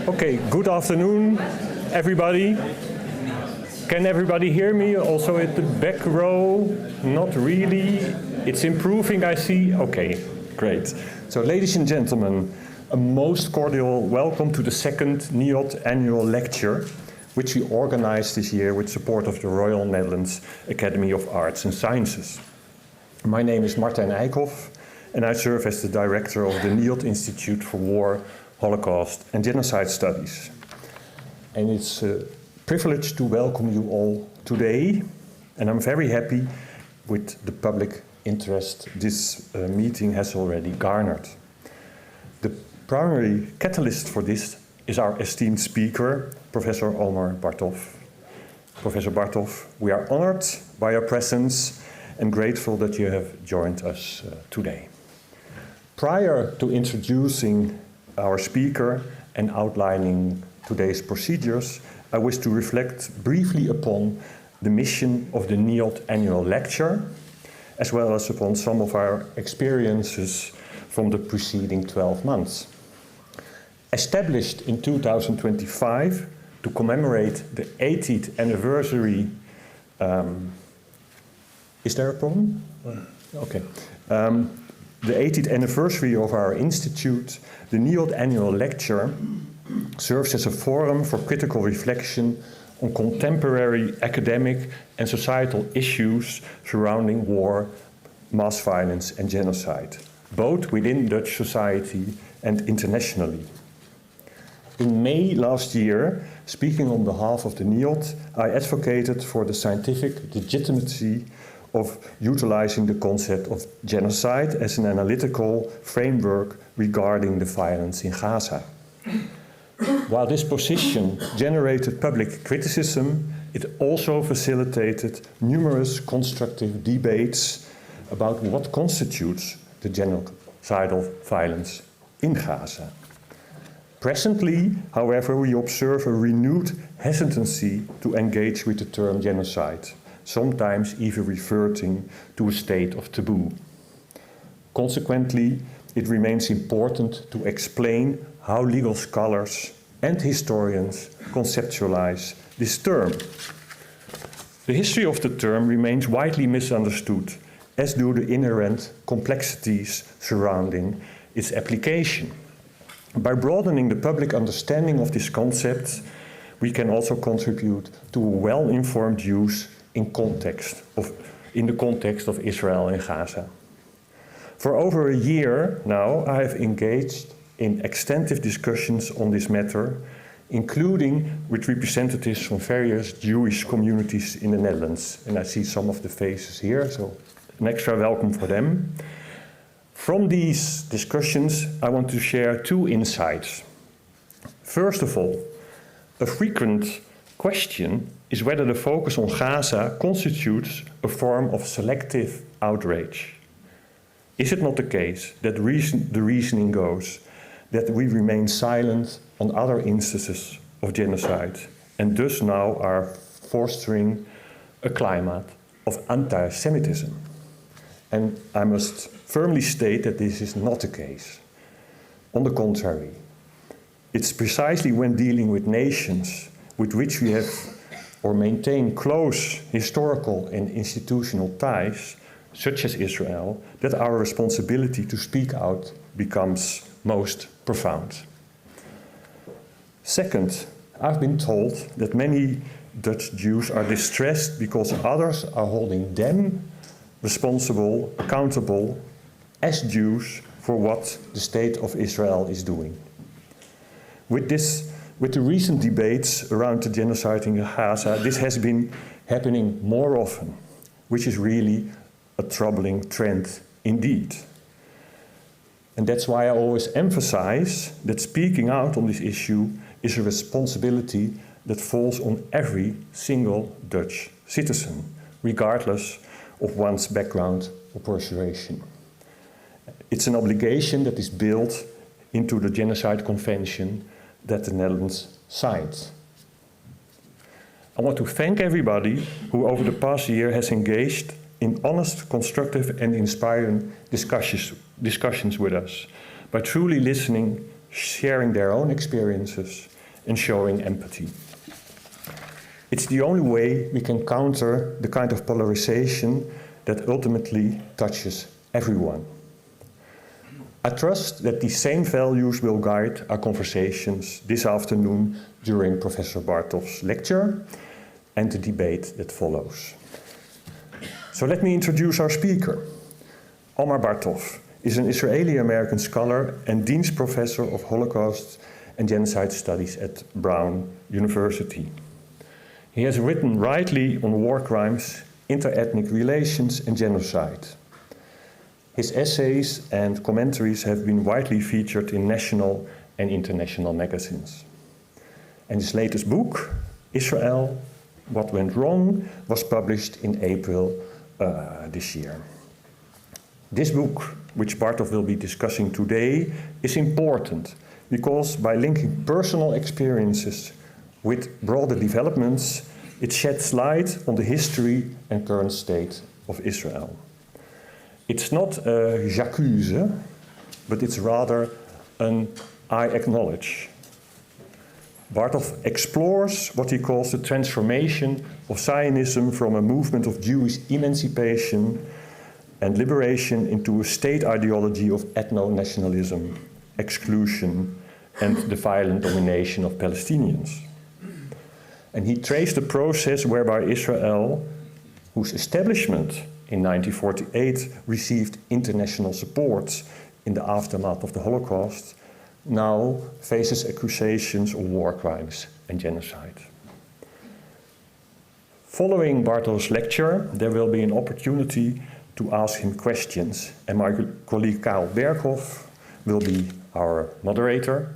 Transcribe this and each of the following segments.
Okay, good afternoon, everybody. Can everybody hear me? Also at the back row? Not really. It's improving, I see. Okay, great. So, ladies and gentlemen, a most cordial welcome to the second NIOD annual lecture, which we organized this year with support of the Royal Netherlands Academy of Arts and Sciences. My name is Martijn Eikhoff, and I serve as the director of the NIOD Institute for War, Holocaust and Genocide Studies. And it's a privilege to welcome you all today, and I'm very happy with the public interest this meeting has already garnered. The primary catalyst for this is our esteemed speaker, Professor Omer Bartov. Professor Bartov, we are honored by your presence and grateful that you have joined us today. Prior to introducing our speaker and outlining today's procedures, I wish to reflect briefly upon the mission of the NIOD annual lecture, as well as upon some of our experiences from the preceding 12 months. Established in 2025 to commemorate the 80th anniversary, is there a problem? Okay. The 80th anniversary of our institute, the NIOD annual lecture serves as a forum for critical reflection on contemporary academic and societal issues surrounding war, mass violence and genocide, both within Dutch society and internationally. In May last year, speaking on behalf of the NIOD, I advocated for the scientific legitimacy of utilizing the concept of genocide as an analytical framework regarding the violence in Gaza. While this position generated public criticism, it also facilitated numerous constructive debates about what constitutes the genocidal violence in Gaza. Presently, however, we observe a renewed hesitancy to engage with the term genocide, sometimes even reverting to a state of taboo. Consequently, it remains important to explain how legal scholars and historians conceptualize this term. The history of the term remains widely misunderstood, as do the inherent complexities surrounding its application. By broadening the public understanding of this concept, we can also contribute to a well-informed use in the context of Israel and Gaza. For over a year now, I have engaged in extensive discussions on this matter, including with representatives from various Jewish communities in the Netherlands. And I see some of the faces here, so an extra welcome for them. From these discussions, I want to share two insights. First of all, a frequent question is whether the focus on Gaza constitutes a form of selective outrage. Is it not the case that the reasoning goes that we remain silent on other instances of genocide and thus now are fostering a climate of anti-Semitism? And I must firmly state that this is not the case. On the contrary, it's precisely when dealing with nations with which we have or maintain close historical and institutional ties, such as Israel, that our responsibility to speak out becomes most profound. Second, I've been told that many Dutch Jews are distressed because others are holding them responsible, accountable as Jews for what the state of Israel is doing. With the recent debates around the genocide in Gaza, this has been happening more often, which is really a troubling trend indeed. And that's why I always emphasize that speaking out on this issue is a responsibility that falls on every single Dutch citizen, regardless of one's background or persuasion. It's an obligation that is built into the Genocide Convention that the Netherlands signed. I want to thank everybody who over the past year has engaged in honest, constructive and inspiring discussions with us, by truly listening, sharing their own experiences, and showing empathy. It's the only way we can counter the kind of polarization that ultimately touches everyone. I trust that these same values will guide our conversations this afternoon during Professor Bartov's lecture and the debate that follows. So let me introduce our speaker. Omer Bartov is an Israeli-American scholar and Dean's Professor of Holocaust and Genocide Studies at Brown University. He has written widely on war crimes, inter-ethnic relations, and genocide. His essays and commentaries have been widely featured in national and international magazines. And his latest book, Israel, What Went Wrong, was published in April this year. This book, which Bartov will be discussing today, is important because by linking personal experiences with broader developments, it sheds light on the history and current state of Israel. It's not a j'accuse, but it's rather an I acknowledge. Bartov explores what he calls the transformation of Zionism from a movement of Jewish emancipation and liberation into a state ideology of ethno-nationalism, exclusion, and the violent domination of Palestinians. And he traced the process whereby Israel, whose establishment in 1948 received international support in the aftermath of the Holocaust, now faces accusations of war crimes and genocide. Following Bartov's lecture, there will be an opportunity to ask him questions, and my colleague Karel Berghoff will be our moderator.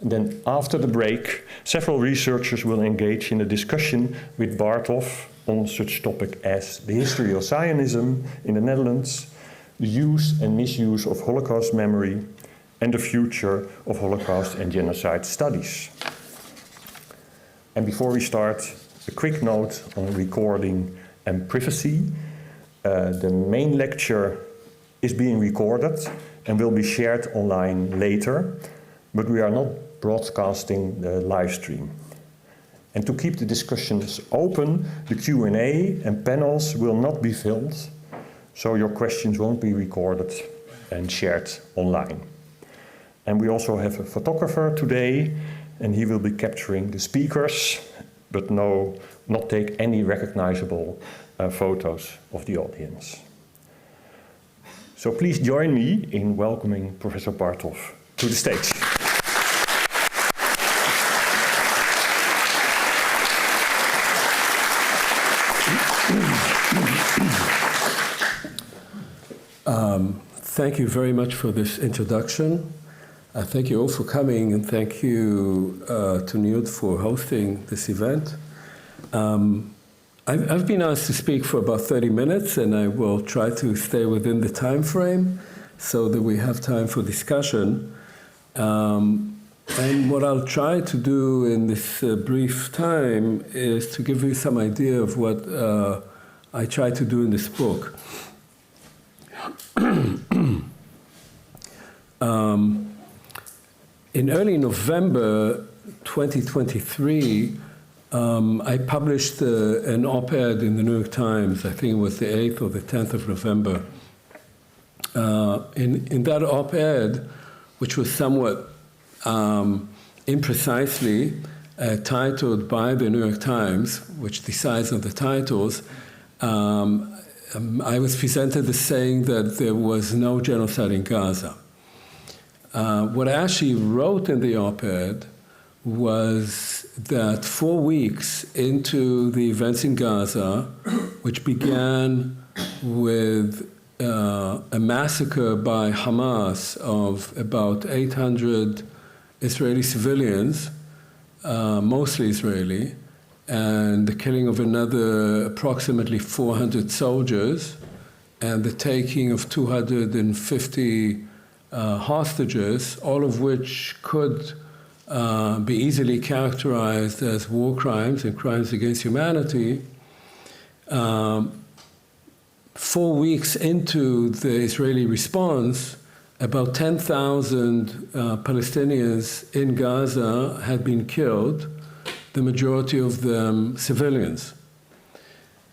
And then after the break, several researchers will engage in a discussion with Bartov on such topics as the history of Zionism in the Netherlands, the use and misuse of Holocaust memory, and the future of Holocaust and genocide studies. And before we start, a quick note on recording and privacy. The main lecture is being recorded and will be shared online later, but we are not broadcasting the live stream. And to keep the discussions open, the Q&A and panels will not be filmed, so your questions won't be recorded and shared online. And we also have a photographer today, and he will be capturing the speakers, but not take any recognizable photos of the audience. So please join me in welcoming Professor Bartov to the stage. Thank you very much for this introduction. Thank you all for coming, and thank you to NIOD for hosting this event. I've been asked to speak for about 30 minutes, and I will try to stay within the time frame so that we have time for discussion. And what I'll try to do in this brief time is to give you some idea of what I try to do in this book. In early November 2023, I published an op-ed in the New York Times. I think it was the 8th or the 10th of November. In that op-ed, which was somewhat imprecisely titled by the New York Times, which decides on the titles, I was presented as saying that there was no genocide in Gaza. What I actually wrote in the op-ed was that 4 weeks into the events in Gaza, which began with a massacre by Hamas of about 800 Israeli civilians, mostly Israeli, and the killing of another approximately 400 soldiers, and the taking of 250 hostages, all of which could be easily characterized as war crimes and crimes against humanity. 4 weeks into the Israeli response, about 10,000 Palestinians in Gaza had been killed, the majority of them civilians.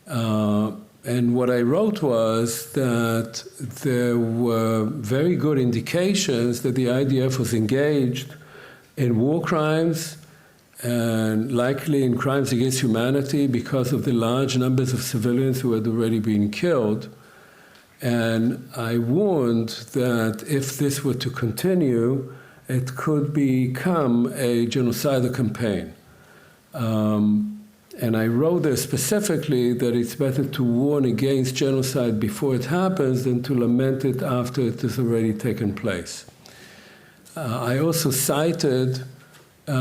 And what I wrote was that there were very good indications that the IDF was engaged in war crimes and likely in crimes against humanity because of the large numbers of civilians who had already been killed. And I warned that if this were to continue, it could become a genocidal campaign. And I wrote there specifically that it's better to warn against genocide before it happens than to lament it after it has already taken place. I also cited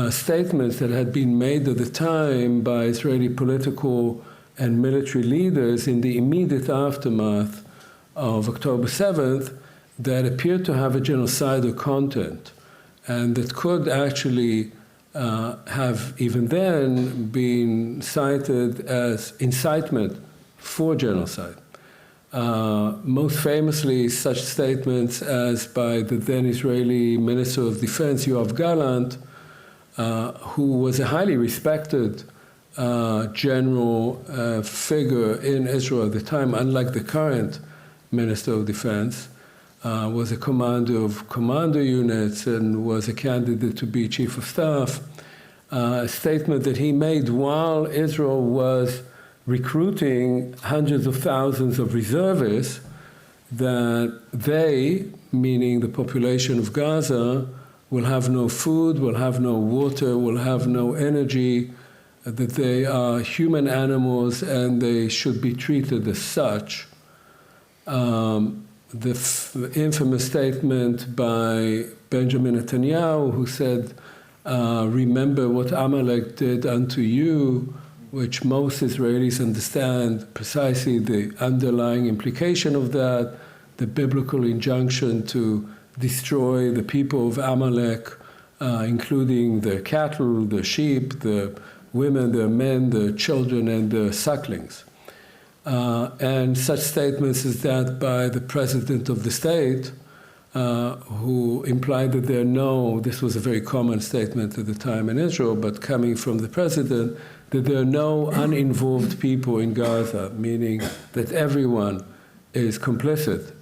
statements that had been made at the time by Israeli political and military leaders in the immediate aftermath of October 7th that appeared to have a genocidal content and that could actually have even then been cited as incitement for genocide. Most famously, such statements as by the then Israeli Minister of Defense, Yoav Gallant, who was a highly respected general figure in Israel at the time, unlike the current Minister of Defense, was a commander of commando units and was a candidate to be chief of staff. A statement that he made while Israel was recruiting hundreds of thousands of reservists, that they, meaning the population of Gaza, will have no food, will have no water, will have no energy, that they are human animals and they should be treated as such. The infamous statement by Benjamin Netanyahu, who said, remember what Amalek did unto you, which most Israelis understand precisely the underlying implication of that, the biblical injunction to destroy the people of Amalek, including their cattle, their sheep, the women, their men, their children, and their sucklings. And such statements as that by the president of the state, who implied that this was a very common statement at the time in Israel, but coming from the president, that there are no uninvolved people in Gaza, meaning that everyone is complicit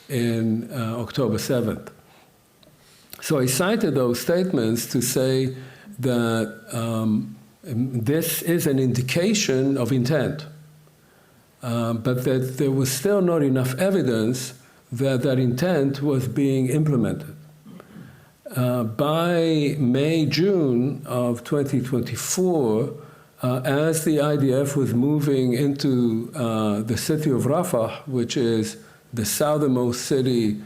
in October 7th. So I cited those statements to say that this is an indication of intent, but that there was still not enough evidence that that intent was being implemented. By May, June of 2024, as the IDF was moving into the city of Rafah, which is the southernmost city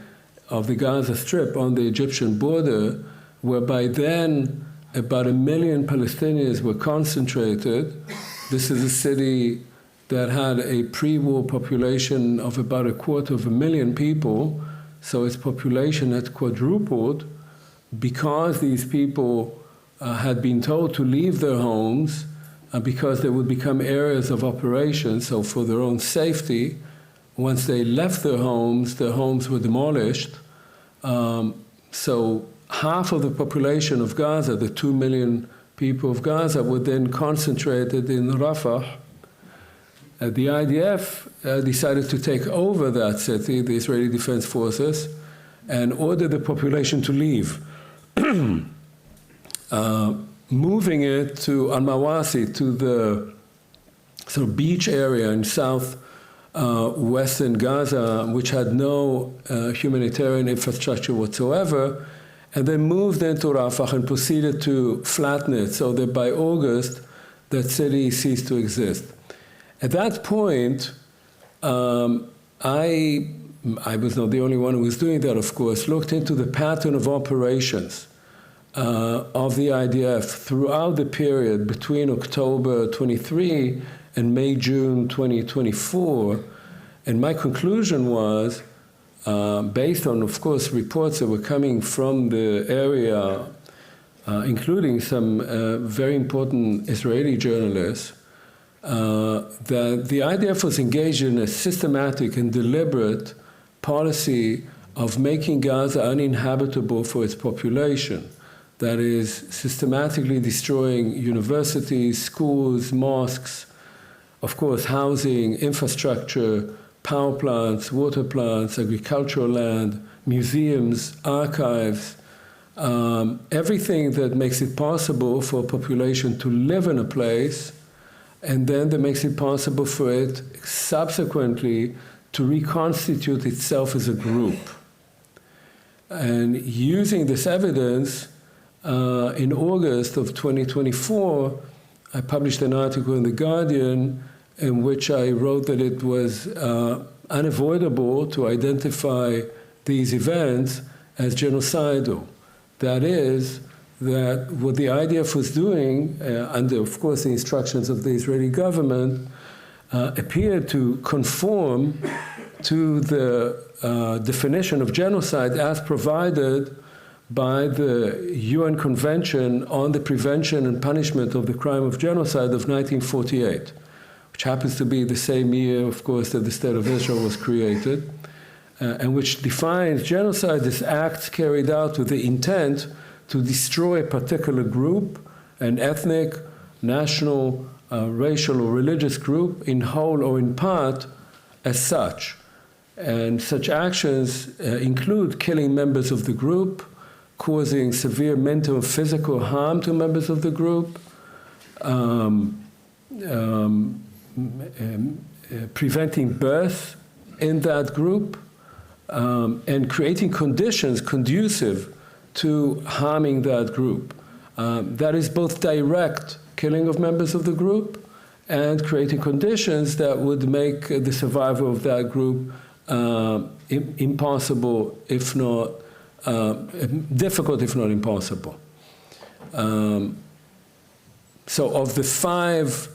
of the Gaza Strip on the Egyptian border, where by then about 1 million Palestinians were concentrated. This is a city that had a pre-war population of about 250,000 people, so its population had quadrupled because these people had been told to leave their homes because they would become areas of operation, so for their own safety. Once they left their homes were demolished. So half of the population of Gaza, the 2 million people of Gaza, were then concentrated in Rafah. The IDF decided to take over that city, the Israeli Defense Forces, and order the population to leave, moving it to Al-Mawasi, to the sort of beach area in south-western Gaza, which had no humanitarian infrastructure whatsoever, and then moved into Rafah and proceeded to flatten it so that by August, that city ceased to exist. At that point, I was not the only one who was doing that, of course, looked into the pattern of operations of the IDF throughout the period between October 23 and May, June 2024. And my conclusion was, based on, of course, reports that were coming from the area, including some very important Israeli journalists, that the IDF was engaged in a systematic and deliberate policy of making Gaza uninhabitable for its population. That is, systematically destroying universities, schools, mosques, of course, housing, infrastructure, power plants, water plants, agricultural land, museums, archives, everything that makes it possible for a population to live in a place, and then that makes it possible for it subsequently to reconstitute itself as a group. And using this evidence, in August of 2024, I published an article in The Guardian in which I wrote that it was unavoidable to identify these events as genocidal. That is, that what the IDF was doing, under, of course, the instructions of the Israeli government, appeared to conform to the definition of genocide as provided by the UN Convention on the Prevention and Punishment of the Crime of Genocide of 1948, which happens to be the same year, of course, that the State of Israel was created, and which defines genocide as acts carried out with the intent to destroy a particular group, an ethnic, national, racial, or religious group, in whole or in part, as such. And such actions include killing members of the group, causing severe mental and physical harm to members of the group, preventing birth in that group, and creating conditions conducive to harming that group. That is both direct killing of members of the group and creating conditions that would make the survival of that group impossible, if not difficult, if not impossible. So of the 5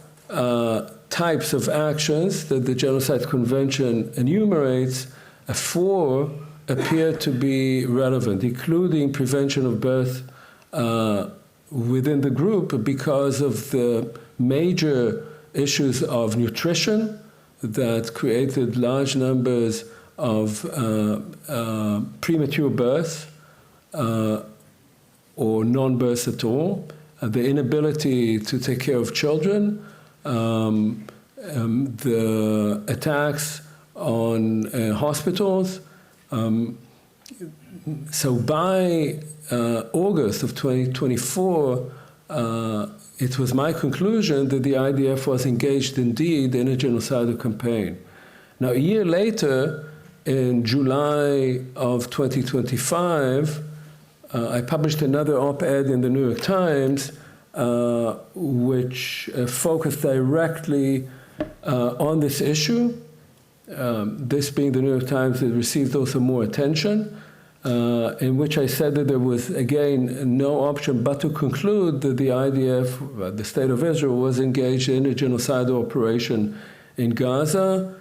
types of actions that the Genocide Convention enumerates, 4 appear to be relevant, including prevention of birth within the group because of the major issues of nutrition that created large numbers of premature births or non-births at all, the inability to take care of children, the attacks on hospitals. So by August of 2024, it was my conclusion that the IDF was engaged indeed in a genocidal campaign. Now, a year later, in July of 2025, I published another op-ed in the New York Times, which focused directly on this issue. This being the New York Times, it received also more attention, in which I said that there was, again, no option but to conclude that the IDF, the State of Israel, was engaged in a genocidal operation in Gaza.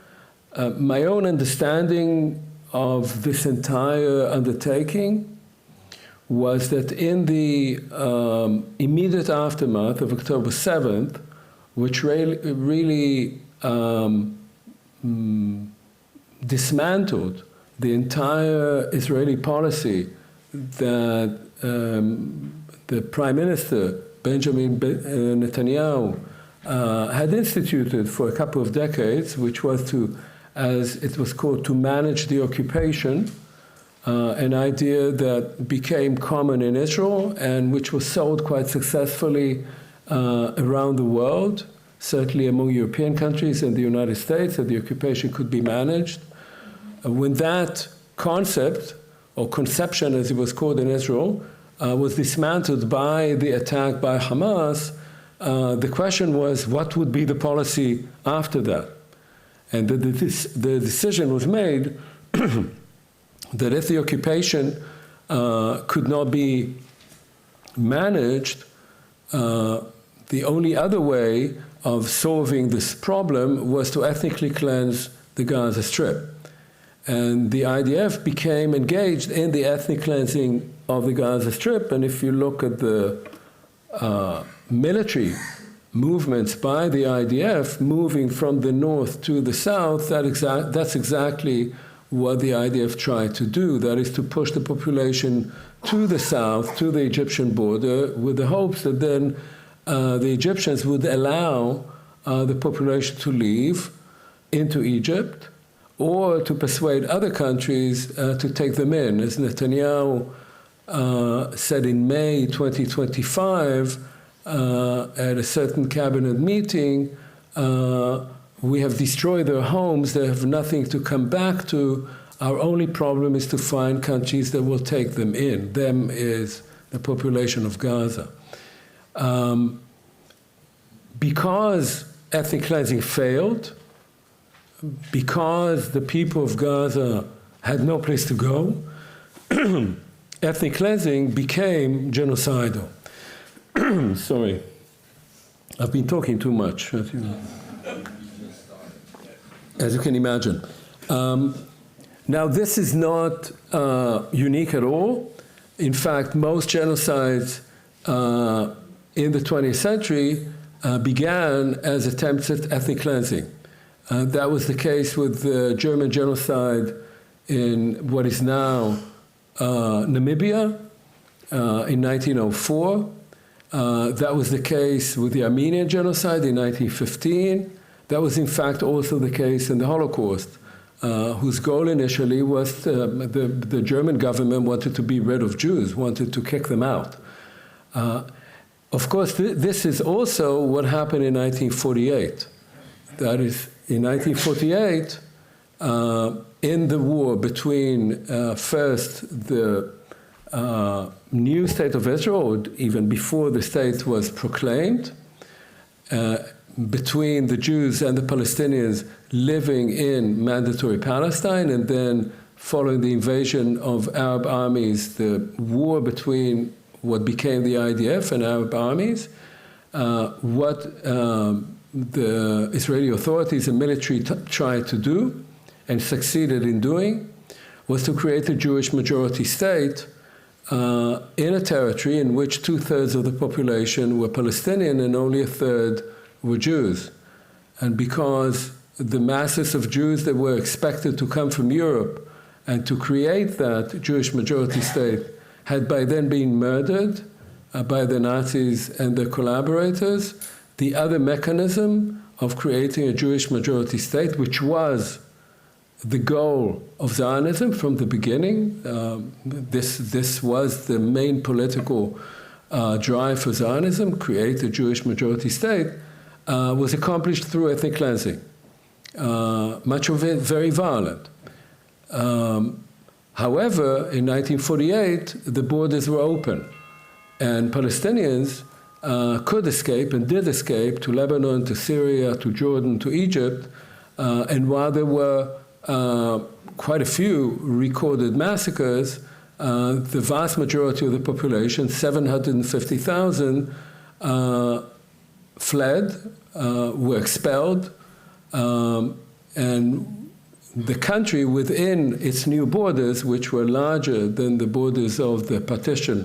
My own understanding of this entire undertaking was that in the immediate aftermath of October 7th, which really dismantled the entire Israeli policy that the Prime Minister, Benjamin Netanyahu, had instituted for a couple of decades, which was to, as it was called, to manage the occupation, an idea that became common in Israel and which was sold quite successfully around the world, certainly among European countries and the United States, that the occupation could be managed. When that concept, or conception as it was called in Israel, was dismantled by the attack by Hamas, the question was, what would be the policy after that? And the decision was made that if the occupation could not be managed, the only other way of solving this problem was to ethnically cleanse the Gaza Strip. And the IDF became engaged in the ethnic cleansing of the Gaza Strip. And if you look at the military movements by the IDF moving from the north to the south, that's exactly what the IDF tried to do, that is to push the population to the south, to the Egyptian border, with the hopes that then the Egyptians would allow the population to leave into Egypt, or to persuade other countries to take them in. As Netanyahu said in May 2025 at a certain cabinet meeting, we have destroyed their homes, they have nothing to come back to. Our only problem is to find countries that will take them in. Them is the population of Gaza. Because ethnic cleansing failed, because the people of Gaza had no place to go, ethnic cleansing became genocidal. Sorry, I've been talking too much, as you can imagine. Now, this is not unique at all. In fact, most genocides in the 20th century began as attempts at ethnic cleansing. That was the case with the German genocide in what is now Namibia in 1904. That was the case with the Armenian genocide in 1915. That was, in fact, also the case in the Holocaust, whose goal initially was the German government wanted to be rid of Jews, wanted to kick them out. Of course, this is also what happened in 1948. That is, in 1948, in the war between first the new state of Israel, or even before the state was proclaimed, between the Jews and the Palestinians living in mandatory Palestine, and then following the invasion of Arab armies, the war between what became the IDF and Arab armies, what the Israeli authorities and military tried to do and succeeded in doing was to create a Jewish majority state in a territory in which 2/3 of the population were Palestinian and only 1/3 were Jews. And because the masses of Jews that were expected to come from Europe and to create that Jewish majority state had by then been murdered by the Nazis and their collaborators, the other mechanism of creating a Jewish majority state, which was the goal of Zionism from the beginning, this was the main political drive for Zionism, create a Jewish majority state, was accomplished through ethnic cleansing. Much of it very violent. However, in 1948, the borders were open, and Palestinians could escape and did escape to Lebanon, to Syria, to Jordan, to Egypt, and while there were quite a few recorded massacres, the vast majority of the population, 750,000, fled, were expelled, and the country within its new borders, which were larger than the borders of the partition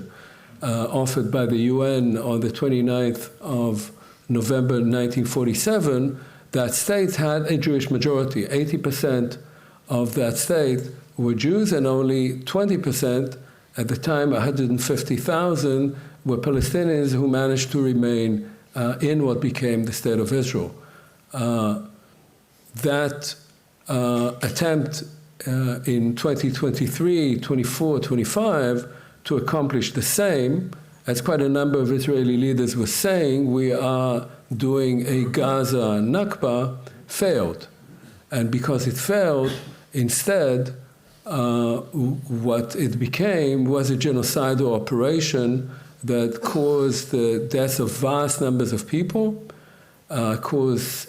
offered by the UN on the 29th of November 1947, that state had a Jewish majority. 80% of that state were Jews, and only 20%, at the time 150,000, were Palestinians who managed to remain in what became the State of Israel. That attempt in 2023, 24, 25 to accomplish the same, as quite a number of Israeli leaders were saying, we are doing a Gaza Nakba, failed. And because it failed, instead, what it became was a genocidal operation that caused the deaths of vast numbers of people, caused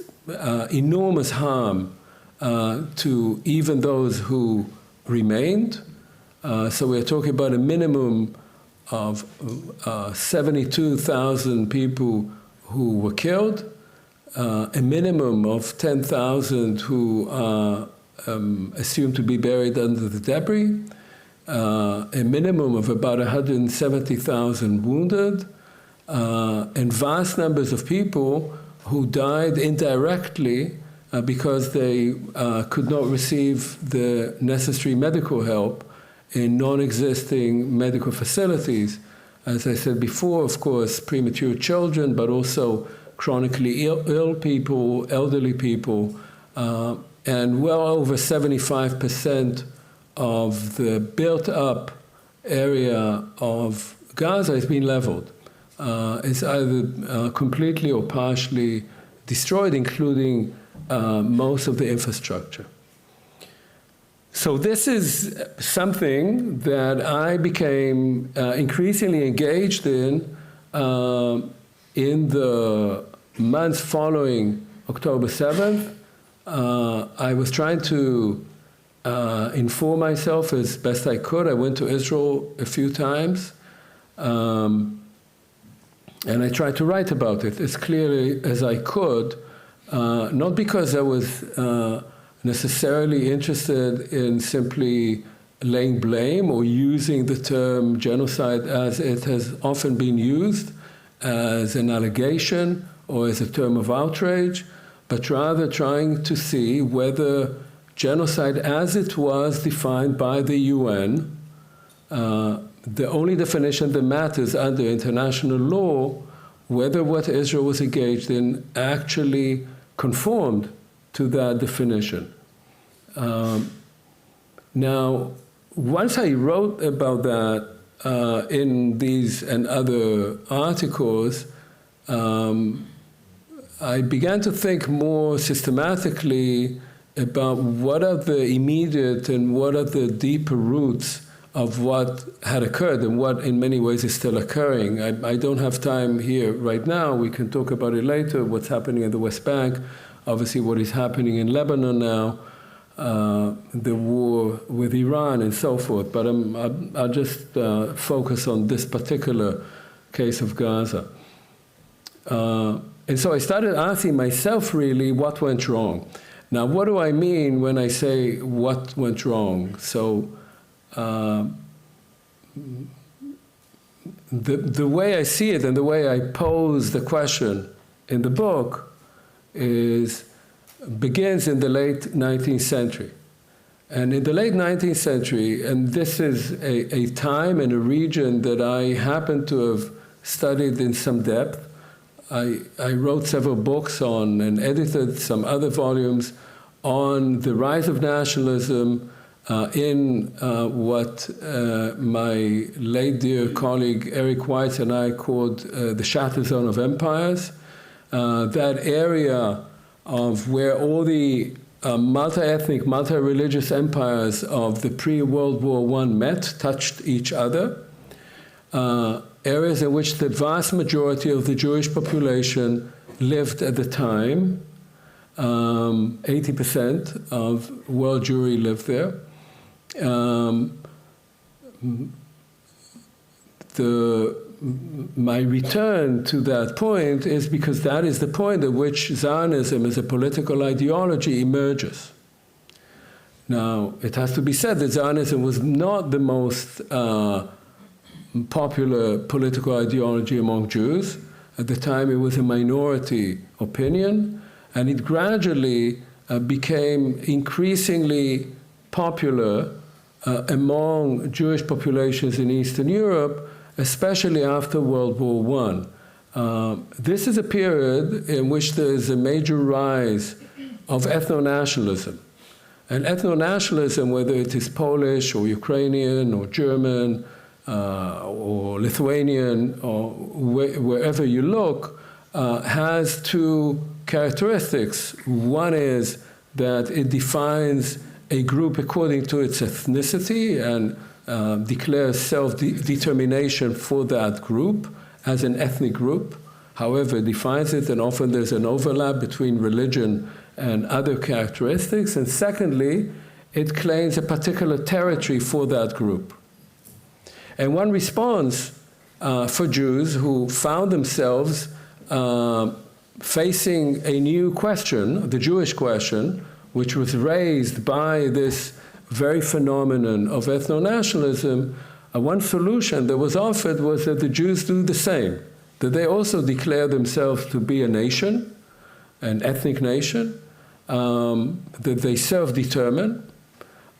enormous harm to even those who remained. So we're talking about a minimum of 72,000 people who were killed, a minimum of 10,000 who are assumed to be buried under the debris, a minimum of about 170,000 wounded, and vast numbers of people who died indirectly because they could not receive the necessary medical help in non-existing medical facilities. As I said before, of course, premature children, but also chronically ill people, elderly people, and well over 75% of the built-up area of Gaza has been leveled. It's either completely or partially destroyed, including most of the infrastructure. So this is something that I became increasingly engaged in the months following October 7th. I was trying to inform myself as best I could. I went to Israel a few times, and I tried to write about it as clearly as I could, not because I was necessarily interested in simply laying blame or using the term genocide as it has often been used, as an allegation or as a term of outrage, but rather trying to see whether genocide as it was defined by the UN, the only definition that matters under international law, whether what Israel was engaged in actually conformed to that definition. Now, once I wrote about that in these and other articles, I began to think more systematically about what are the immediate and what are the deeper roots of what had occurred and what in many ways is still occurring. I don't have time here right now. We can talk about it later, what's happening in the West Bank, obviously what is happening in Lebanon now, the war with Iran and so forth. But I'll just focus on this particular case of Gaza. And so I started asking myself really what went wrong. Now, what do I mean when I say what went wrong? So the way I see it and the way I pose the question in the book begins in the late 19th century. And in the late 19th century, and this is a time and a region that I happen to have studied in some depth. I wrote several books on and edited some other volumes on the rise of nationalism in what my late dear colleague Eric Weitz and I called the shatter zone of empires. That area of where all the multi-ethnic, multi-religious empires of the pre-World War I met, touched each other. Areas in which the vast majority of the Jewish population lived at the time. 80% of world Jewry lived there. My return to that point is because that is the point at which Zionism as a political ideology emerges. Now, it has to be said that Zionism was not the most popular political ideology among Jews. At the time, it was a minority opinion, and it gradually became increasingly popular among Jewish populations in Eastern Europe, especially after World War I. This is a period in which there is a major rise of ethno-nationalism. And ethno-nationalism, whether it is Polish or Ukrainian or German, or Lithuanian, or wherever you look, has two characteristics. One is that it defines a group according to its ethnicity and declares self-determination for that group as an ethnic group. However, it defines it, and often there's an overlap between religion and other characteristics. And secondly, it claims a particular territory for that group. And one response for Jews who found themselves facing a new question, the Jewish question, which was raised by this very phenomenon of ethno-nationalism, one solution that was offered was that the Jews do the same, that they also declare themselves to be a nation, an ethnic nation, that they self-determine,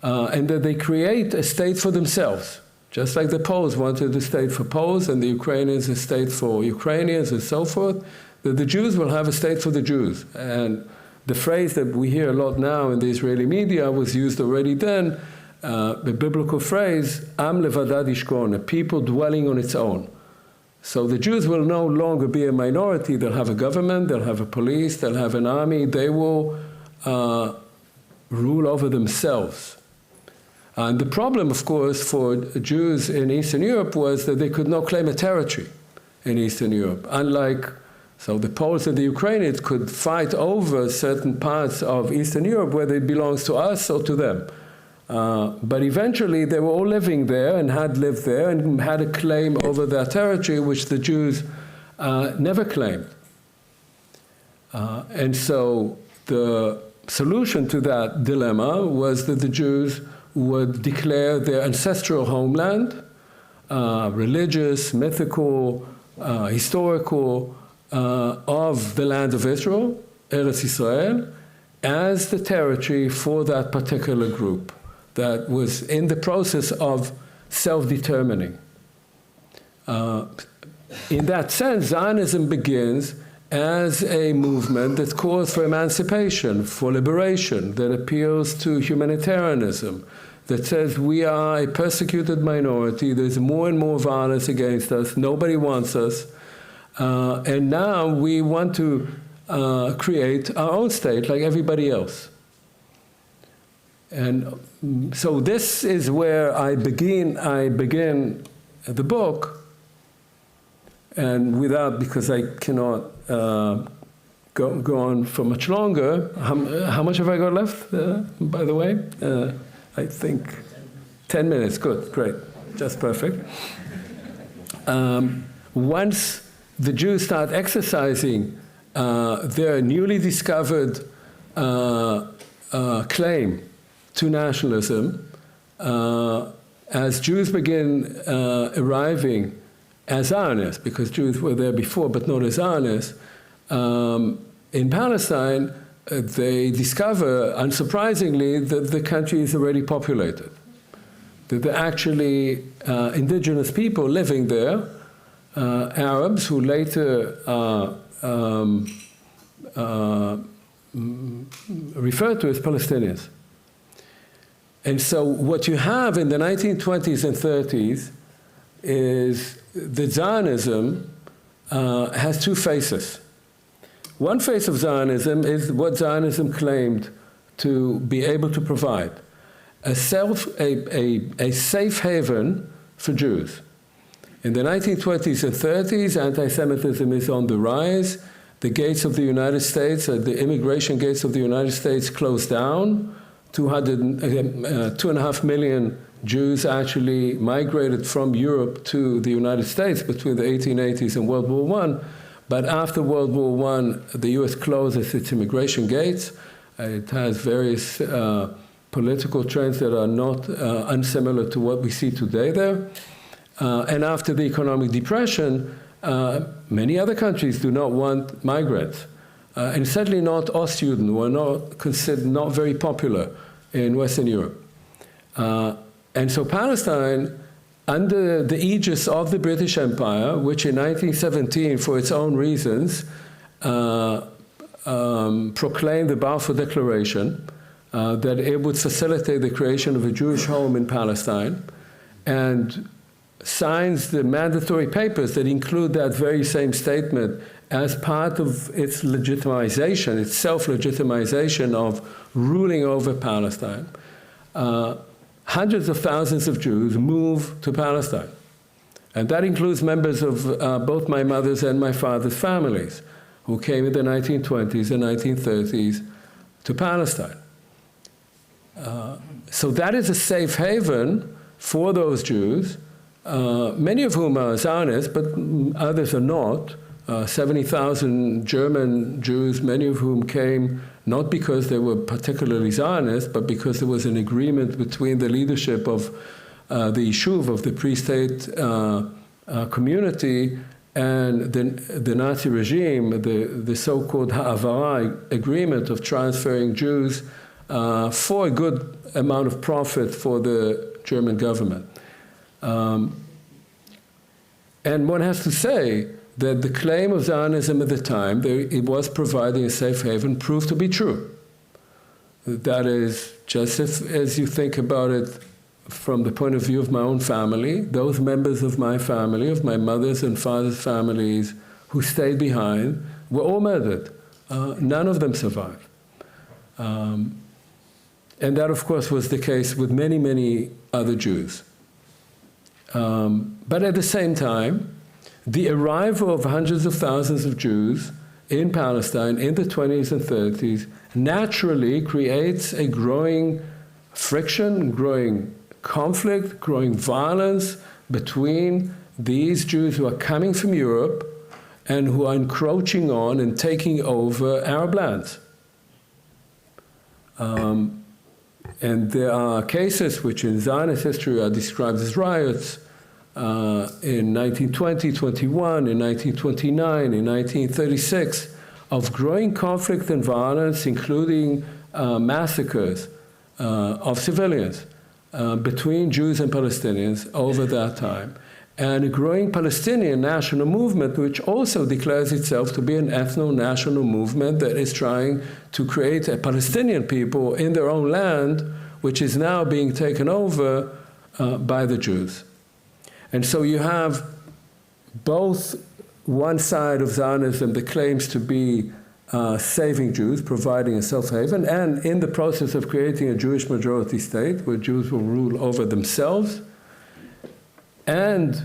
and that they create a state for themselves. Just like the Poles wanted a state for Poles and the Ukrainians a state for Ukrainians and so forth, that the Jews will have a state for the Jews. And the phrase that we hear a lot now in the Israeli media was used already then, the biblical phrase, Am levadad yishkon, a people dwelling on its own. So the Jews will no longer be a minority. They'll have a government, they'll have a police, they'll have an army. They will rule over themselves. And the problem, of course, for Jews in Eastern Europe was that they could not claim a territory in Eastern Europe. So the Poles and the Ukrainians could fight over certain parts of Eastern Europe, whether it belongs to us or to them. But eventually they were all living there and had lived there and had a claim over their territory, which the Jews never claimed. And so the solution to that dilemma was that the Jews would declare their ancestral homeland, religious, mythical, historical, of the land of Israel, Eretz Israel, as the territory for that particular group that was in the process of self-determining. In that sense, Zionism begins as a movement that calls for emancipation, for liberation, that appeals to humanitarianism, that says we are a persecuted minority, there's more and more violence against us, nobody wants us, and now we want to create our own state like everybody else. And so this is where I begin the book, and because I cannot go on for much longer. How much have I got left, by the way? I think 10 minutes. Good, great, just perfect. Once the Jews start exercising their newly discovered claim to nationalism, as Jews begin arriving as Zionists, because Jews were there before but not as Zionists, in Palestine, they discover, unsurprisingly, that the country is already populated, that there are actually indigenous people living there, Arabs who later referred to as Palestinians. And so what you have in the 1920s and 30s is that Zionism has two faces. One face of Zionism is what Zionism claimed to be able to provide, a safe haven for Jews. In the 1920s and 30s, anti-Semitism is on the rise. The gates of the United States, the immigration gates of the United States closed down. 2.5 million Jews actually migrated from Europe to the United States between the 1880s and World War I. But after World War I, the US closes its immigration gates. It has various political trends that are not unsimilar to what we see today there. And after the economic depression, many other countries do not want migrants. And certainly not Ostjuden, who are not considered not very popular in Western Europe. And so Palestine, under the aegis of the British Empire, which in 1917, for its own reasons, proclaimed the Balfour Declaration, that it would facilitate the creation of a Jewish home in Palestine, and signs the mandatory papers that include that very same statement as part of its legitimization, its self-legitimization of ruling over Palestine. Hundreds of thousands of Jews move to Palestine. And that includes members of both my mother's and my father's families, who came in the 1920s and 1930s to Palestine. So that is a safe haven for those Jews, many of whom are Zionists, but others are not. 70,000 German Jews, many of whom came not because they were particularly Zionist, but because there was an agreement between the leadership of the Yishuv, of the pre-state community, and the Nazi regime, the so-called Ha'avara agreement of transferring Jews for a good amount of profit for the German government. And one has to say that the claim of Zionism at the time, that it was providing a safe haven, proved to be true. That is, just as you think about it from the point of view of my own family, those members of my family, of my mother's and father's families who stayed behind, were all murdered. None of them survived. And that, of course, was the case with many, many other Jews. But at the same time, the arrival of hundreds of thousands of Jews in Palestine in the 20s and 30s naturally creates a growing friction, growing conflict, growing violence between these Jews who are coming from Europe and who are encroaching on and taking over Arab lands. And there are cases which in Zionist history are described as riots in 1920, 21, in 1929, in 1936, of growing conflict and violence, including massacres of civilians between Jews and Palestinians over that time, and a growing Palestinian national movement, which also declares itself to be an ethno-national movement that is trying to create a Palestinian people in their own land, which is now being taken over by the Jews. And so you have both one side of Zionism that claims to be saving Jews, providing a safe haven, and in the process of creating a Jewish majority state where Jews will rule over themselves, and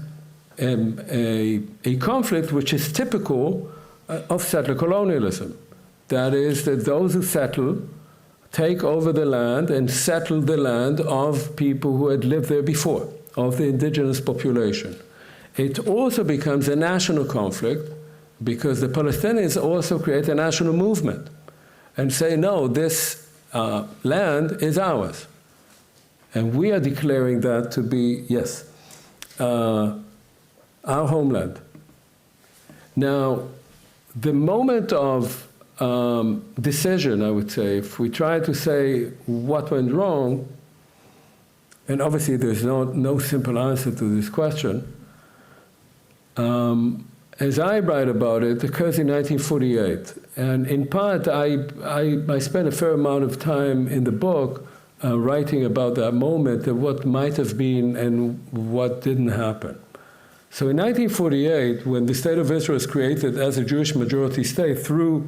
a conflict which is typical of settler colonialism. That is, that those who settle take over the land and settle the land of people who had lived there before, of the indigenous population. It also becomes a national conflict because the Palestinians also create a national movement and say, no, this land is ours. And we are declaring that to be, yes, our homeland. Now, the moment of decision, I would say, if we try to say what went wrong, and obviously there's no simple answer to this question, as I write about it, occurs in 1948. And in part, I spent a fair amount of time in the book writing about that moment and what might have been and what didn't happen. So in 1948, when the State of Israel was created as a Jewish majority state through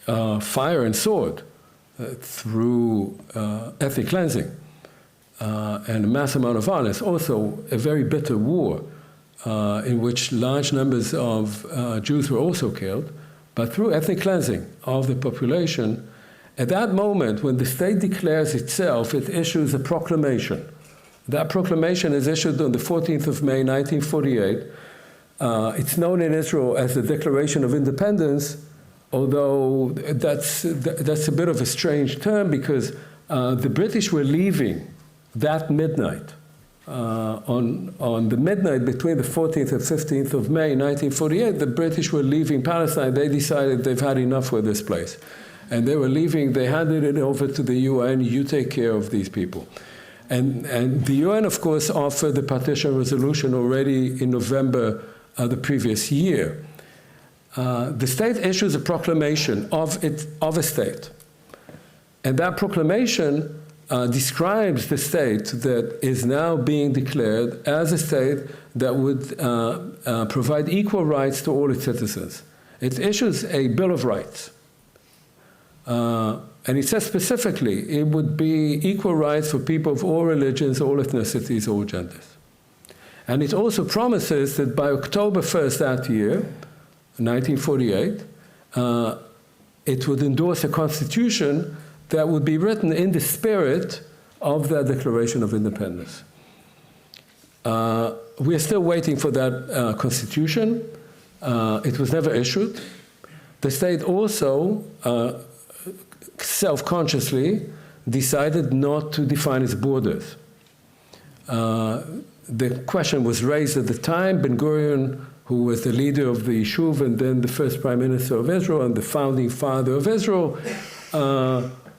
fire and sword, through ethnic cleansing, and a mass amount of violence, also a very bitter war in which large numbers of Jews were also killed, but through ethnic cleansing of the population. At that moment, when the state declares itself, it issues a proclamation. That proclamation is issued on the 14th of May, 1948. It's known in Israel as the Declaration of Independence, although that's a bit of a strange term because the British were leaving that midnight. On the midnight between the 14th and 15th of May, 1948, the British were leaving Palestine. They decided they've had enough with this place. And they were leaving, they handed it over to the UN, you take care of these people. And the UN, of course, offered the partition resolution already in November the previous year. The state issues a proclamation of a state. And that proclamation describes the state that is now being declared as a state that would provide equal rights to all its citizens. It issues a Bill of Rights. And it says specifically it would be equal rights for people of all religions, all ethnicities, all genders. And it also promises that by October 1st that year, 1948, it would endorse a constitution that would be written in the spirit of that Declaration of Independence. We are still waiting for that constitution. It was never issued. The state also self-consciously decided not to define its borders. the question was raised at the time. Ben-Gurion, who was the leader of the Yishuv and then the first prime minister of Israel and the founding father of Israel,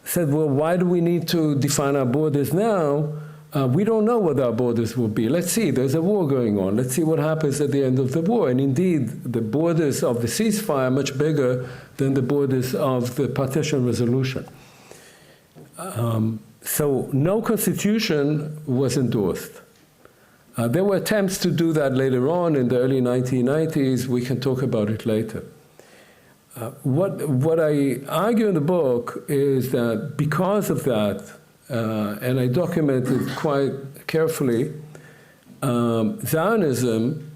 said, well, why do we need to define our borders now? We don't know what our borders will be. Let's see, there's a war going on. Let's see what happens at the end of the war. And indeed, the borders of the ceasefire are much bigger than the borders of the partition resolution. So no constitution was endorsed. There were attempts to do that later on in the early 1990s. We can talk about it later. What I argue in the book is that because of that, and I document it quite carefully, Zionism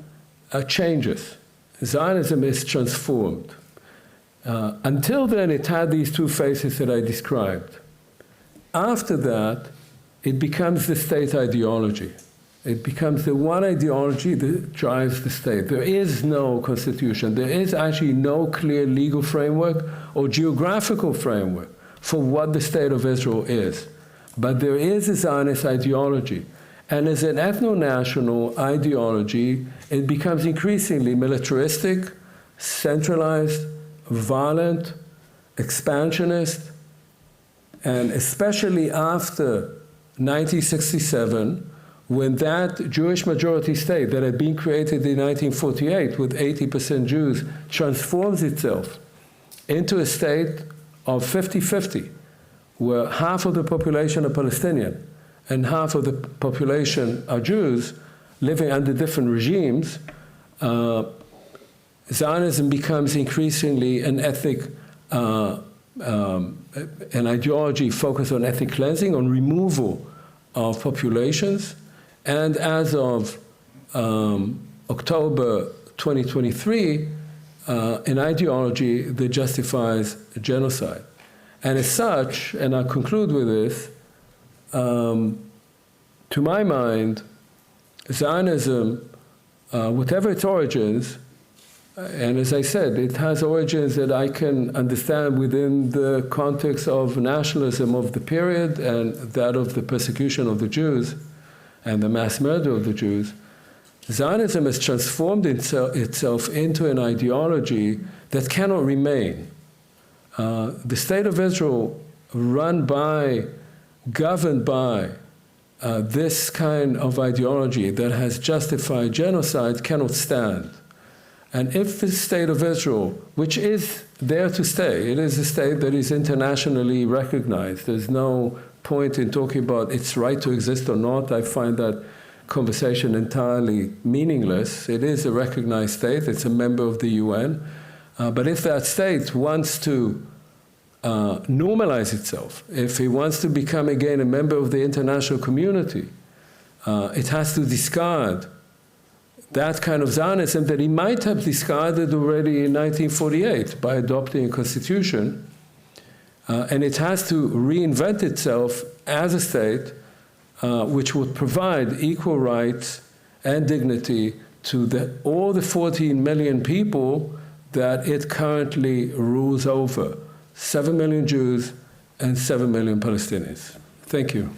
changes. Zionism is transformed. Until then, it had these two faces that I described. After that, it becomes the state ideology. It becomes the one ideology that drives the state. There is no constitution. There is actually no clear legal framework or geographical framework for what the state of Israel is. But there is a Zionist ideology. And as an ethno-national ideology, it becomes increasingly militaristic, centralized, violent, expansionist, and especially after 1967, when that Jewish majority state that had been created in 1948 with 80% Jews transforms itself into a state of 50-50, where half of the population are Palestinian and half of the population are Jews living under different regimes, Zionism becomes increasingly an ethnic, an ideology focused on ethnic cleansing, on removal of populations. And as of October 2023, an ideology that justifies genocide. And as such, and I'll conclude with this, to my mind, Zionism, whatever its origins, and as I said, it has origins that I can understand within the context of nationalism of the period and that of the persecution of the Jews and the mass murder of the Jews. Zionism has transformed itself into an ideology that cannot remain. The state of Israel, governed by this kind of ideology that has justified genocide, cannot stand. And if the state of Israel, which is there to stay, it is a state that is internationally recognized. There's no point in talking about its right to exist or not. I find that conversation entirely meaningless. It is a recognized state. It's a member of the UN. But if that state wants to normalize itself, if it wants to become again a member of the international community, it has to discard that kind of Zionism that it might have discarded already in 1948 by adopting a constitution. And it has to reinvent itself as a state which would provide equal rights and dignity to all the 14 million people that it currently rules over. 7 million Jews and 7 million Palestinians. Thank you.